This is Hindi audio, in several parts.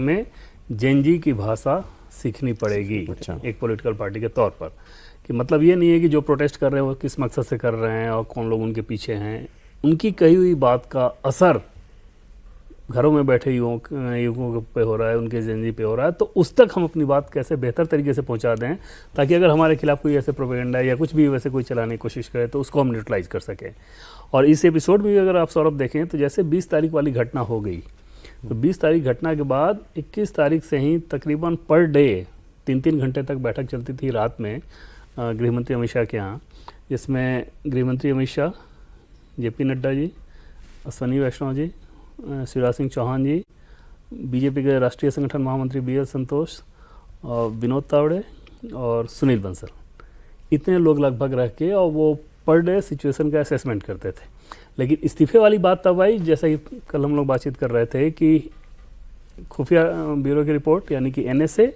हमें जेनजी की भाषा सीखनी पड़ेगी। अच्छा। एक पॉलिटिकल पार्टी के तौर पर, कि मतलब ये नहीं है कि जो प्रोटेस्ट कर रहे हैं वो किस मकसद से कर रहे हैं और कौन लोग उनके पीछे हैं। उनकी कही हुई बात का असर घरों में बैठे युवकों पे हो रहा है, उनके जेनजी पे हो रहा है। तो उस तक हम अपनी बात कैसे बेहतर तरीके से पहुंचा दें, ताकि अगर हमारे खिलाफ कोई ऐसे प्रोपेगेंडा या कुछ भी वैसे कोई चलाने की कोशिश करे तो उसको हम न्यूट्रलाइज कर सकें। और इस एपिसोड में भी अगर आप सौरभ देखें तो जैसे 20 तारीख वाली घटना हो गई, तो 20 तारीख घटना के बाद 21 तारीख से ही तकरीबन पर डे 3-3 घंटे तक बैठक चलती थी रात में गृहमंत्री अमित शाह के यहाँ, जिसमें गृहमंत्री अमित शाह, जेपी नड्डा जी, अश्विनी वैष्णव जी, शिवराज सिंह चौहान जी, बीजेपी के राष्ट्रीय संगठन महामंत्री BL संतोष, और विनोद तावड़े और सुनील बंसल, इतने लोग लगभग रह के और वो पर डे सिचुएशन का असेसमेंट करते थे। लेकिन इस्तीफे वाली बात तब आई, जैसा कि कल हम लोग बातचीत कर रहे थे, कि खुफिया ब्यूरो की रिपोर्ट यानी कि NSA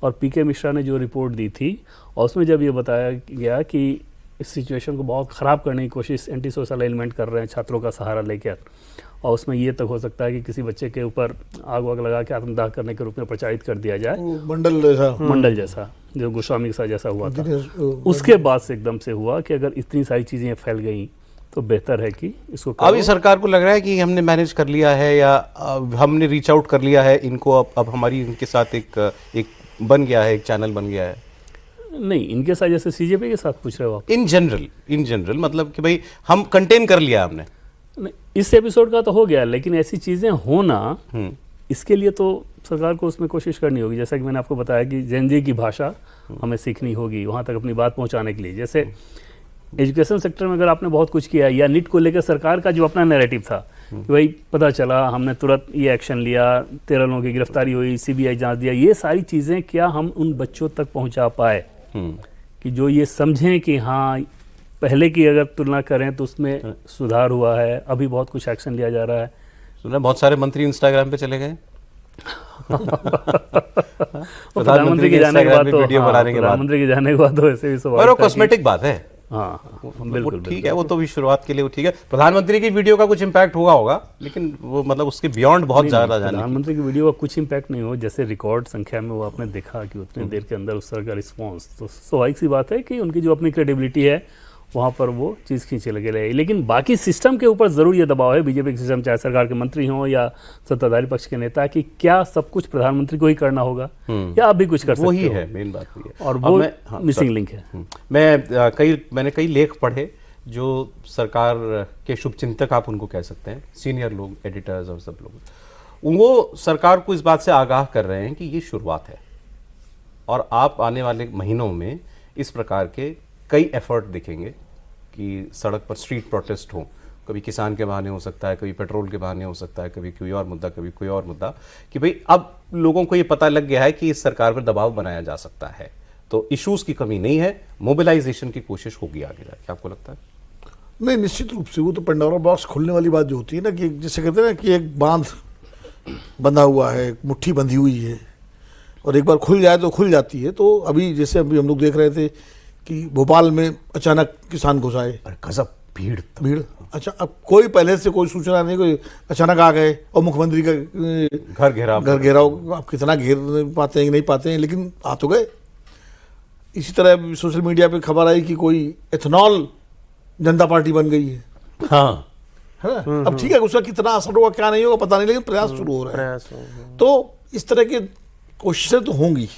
और PK मिश्रा ने जो रिपोर्ट दी थी, और उसमें जब ये बताया गया कि इस सिचुएशन को बहुत ख़राब करने की कोशिश एंटी सोशल एलिमेंट कर रहे हैं छात्रों का सहारा लेकर, और उसमें ये तक हो सकता है कि किसी बच्चे के ऊपर आग वाग लगा के आत्मदाह करने के रूप में प्रचारित कर दिया जाए, मंडल जैसा जो गोस्वामी के साथ जैसा हुआ था। उसके बाद से एकदम से हुआ कि अगर इतनी सारी चीज़ें फैल गई तो बेहतर है कि इसको अभी सरकार को लग रहा है कि हमने मैनेज कर लिया है या हमने रीच आउट कर लिया है इनको, अब हमारी इनके साथ एक बन गया है, एक चैनल बन गया है। नहीं, इनके साथ जैसे CJP के साथ पूछ रहे हो आप? इन जनरल मतलब कि भाई हम कंटेन कर लिया हमने। नहीं, इस एपिसोड का तो हो गया, लेकिन ऐसी चीज़ें होना, इसके लिए तो सरकार को उसमें कोशिश करनी होगी। जैसा कि मैंने आपको बताया कि जेनजी की भाषा हमें सीखनी होगी वहाँ तक अपनी बात पहुँचाने के लिए। जैसे एजुकेशन सेक्टर में अगर आपने बहुत कुछ किया, या नीट को लेकर सरकार का जो अपना नैरेटिव था कि भाई पता चला, हमने तुरंत ये एक्शन लिया, 13 लोगों की गिरफ्तारी हुई, CBI जांच दिया, ये सारी चीज़ें क्या हम उन बच्चों तक पहुंचा पाए कि जो ये समझें कि हाँ पहले की अगर तुलना करें तो उसमें सुधार हुआ है, अभी बहुत कुछ एक्शन लिया जा रहा है। सुना बहुत सारे मंत्री इंस्टाग्राम पे चले गए प्रधानमंत्री के जाने के बाद तो प्रधानमंत्री के जाने के बाद तो ऐसे भी सवाल, कॉस्मेटिक बात है। हाँ बिल्कुल ठीक है, वो तो भी शुरुआत के लिए वो ठीक है। प्रधानमंत्री की वीडियो का कुछ इम्पैक्ट होगा, लेकिन वो मतलब उसके बियॉन्ड बहुत ज़्यादा जाने। प्रधानमंत्री की वीडियो का कुछ इम्पैक्ट नहीं हो, जैसे रिकॉर्ड संख्या में वो आपने देखा कि उतनी देर के अंदर उस तरह का रिस्पॉन्स, तो स्वाभाविक सी बात है कि उनकी जो अपनी क्रेडिबिलिटी है वहाँ पर वो चीज़ खींचे लगे रहे। लेकिन बाकी सिस्टम के ऊपर ज़रूर ये दबाव है, बीजेपी के सिस्टम, चाहे सरकार के मंत्री हों या सत्ताधारी पक्ष के नेता, कि क्या सब कुछ प्रधानमंत्री को ही करना होगा या आप भी कुछ कर सकते हो। वही है मेन बात, हुई है और वो मिसिंग लिंक है। मैंने कई लेख पढ़े जो सरकार के शुभचिंतक आप उनको कह सकते हैं, सीनियर लोग, एडिटर्स और सब लोग, वो सरकार को इस बात से आगाह कर रहे हैं कि ये शुरुआत है और आप आने वाले महीनों में इस प्रकार के कई एफर्ट दिखेंगे कि सड़क पर स्ट्रीट प्रोटेस्ट हो, कभी किसान के बहाने हो सकता है, कभी पेट्रोल के बहाने हो सकता है, कभी कोई और मुद्दा, कभी कोई और मुद्दा, कि भाई अब लोगों को ये पता लग गया है कि इस सरकार पर दबाव बनाया जा सकता है। तो इश्यूज की कमी नहीं है, मोबिलाइजेशन की कोशिश होगी आगे जाके। क्या आपको लगता है? नहीं, निश्चित रूप से वो तो पंडोरा बॉक्स खोलने वाली बात जो होती है ना, कि जैसे कहते हैं ना कि एक बांध बंधा हुआ है, एक मुट्ठी बंधी हुई है और एक बार खुल जाए तो खुल जाती है। तो अभी जैसे अभी हम लोग देख रहे थे कि भोपाल में अचानक किसान घुस आए, गजब भीड़। अच्छा, अब कोई पहले से कोई सूचना नहीं, कोई अचानक आ गए और मुख्यमंत्री का घर घेराव, आप कितना घेर पाते हैं कि नहीं पाते हैं, लेकिन आ तो गए। इसी तरह सोशल मीडिया पे खबर आई कि कोई एथेनॉल जनता पार्टी बन गई है। हाँ, है ना। अब ठीक है, उसका कितना असर होगा क्या नहीं होगा पता नहीं, लेकिन प्रयास शुरू हो रहा है। तो इस तरह की कोशिशें तो होंगी,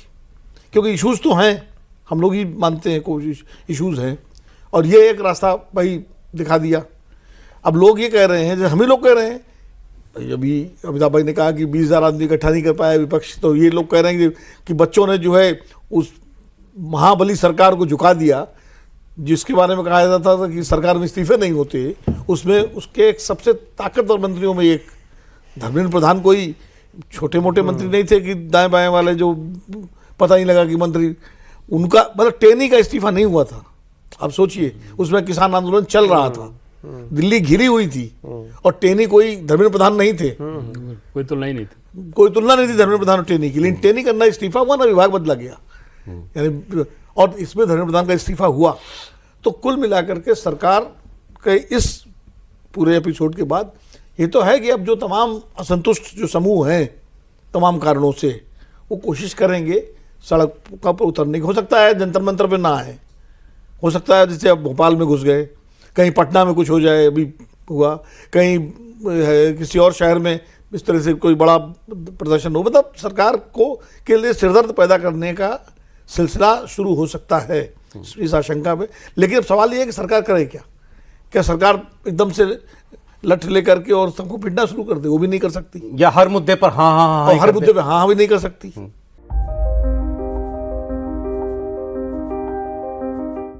क्योंकि इश्यूज तो हैं, हम लोग ही मानते हैं कोशिश इश्यूज हैं, और ये एक रास्ता भाई दिखा दिया। अब लोग ये कह रहे हैं, जैसे हम ही लोग कह रहे हैं, अभी अमिताभ भाई ने कहा कि 20,000 आदमी इकट्ठा नहीं कर पाया विपक्ष, तो ये लोग कह रहे हैं कि बच्चों ने जो है उस महाबली सरकार को झुका दिया, जिसके बारे में कहा जाता था कि सरकार में इस्तीफे नहीं होते, उसमें उसके एक सबसे ताकतवर मंत्रियों में एक धर्मेंद्र प्रधान, कोई छोटे मोटे मंत्री नहीं थे कि दाएं बाएं वाले जो पता नहीं लगा कि मंत्री, उनका मतलब टेनी का इस्तीफा नहीं हुआ था। आप सोचिए, उसमें किसान आंदोलन चल रहा था, दिल्ली घिरी हुई थी, और टेनी कोई धर्मेंद्र प्रधान नहीं थे, कोई तुलना नहीं थी धर्मेंद्र प्रधान और टेनी की। लेकिन टेनी का ना इस्तीफा हुआ, ना विभाग बदला गया, यानी, और इसमें धर्मेंद्र प्रधान का इस्तीफा हुआ। तो कुल मिलाकर के सरकार के इस पूरे एपिसोड के बाद ये तो है कि अब जो तमाम असंतुष्ट जो समूह हैं, तमाम कारणों से वो कोशिश करेंगे सड़क का पर उतरने की। हो सकता है जंतर मंतर पे ना आए, हो सकता है जैसे अब भोपाल में घुस गए, कहीं पटना में कुछ हो जाए, अभी हुआ कहीं किसी और शहर में इस तरह से कोई बड़ा प्रदर्शन हो, मतलब सरकार को के लिए सिरदर्द पैदा करने का सिलसिला शुरू हो सकता है इस आशंका में। लेकिन अब सवाल ये है कि सरकार करे क्या? क्या सरकार एकदम से लठ लेकर के और सबको पीटना शुरू कर दे? वो भी नहीं कर सकती। या हर मुद्दे पर हाँ हाँ हाँ और हर मुद्दे पे हाँ भी नहीं कर सकती।